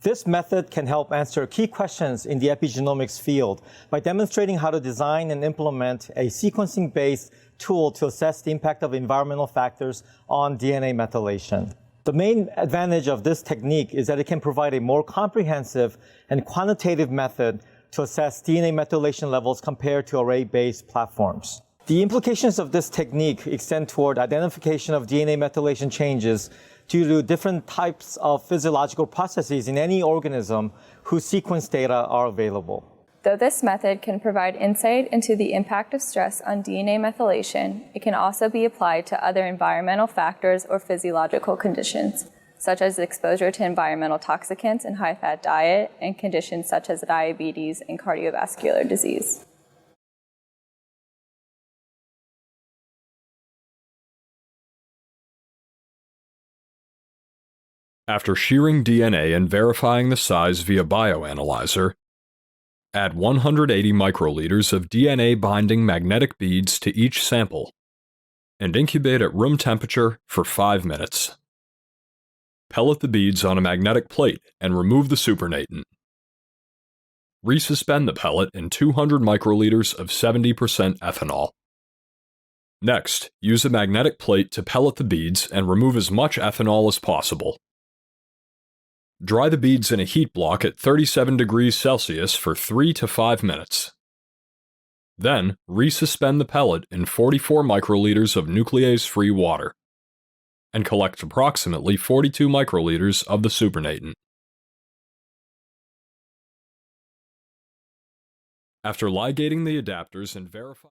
This method can help answer key questions in the epigenomics field by demonstrating how to design and implement a sequencing-based tool to assess the impact of environmental factors on DNA methylation. The main advantage of this technique is that it can provide a more comprehensive and quantitative method to assess DNA methylation levels compared to array-based platforms. The implications of this technique extend toward identification of DNA methylation changes due to different types of physiological processes in any organism whose sequence data are available. Though this method can provide insight into the impact of stress on DNA methylation, it can also be applied to other environmental factors or physiological conditions, such as exposure to environmental toxicants and high-fat diet, and conditions such as diabetes and cardiovascular disease. After shearing DNA and verifying the size via bioanalyzer, add 180 microliters of DNA-binding magnetic beads to each sample and incubate at room temperature for 5 minutes. Pellet the beads on a magnetic plate and remove the supernatant. Resuspend the pellet in 200 microliters of 70% ethanol. Next, use a magnetic plate to pellet the beads and remove as much ethanol as possible. Dry the beads in a heat block at 37 degrees Celsius for 3 to 5 minutes. Then, resuspend the pellet in 44 microliters of nuclease-free water, and collect approximately 42 microliters of the supernatant. After ligating the adapters and verifying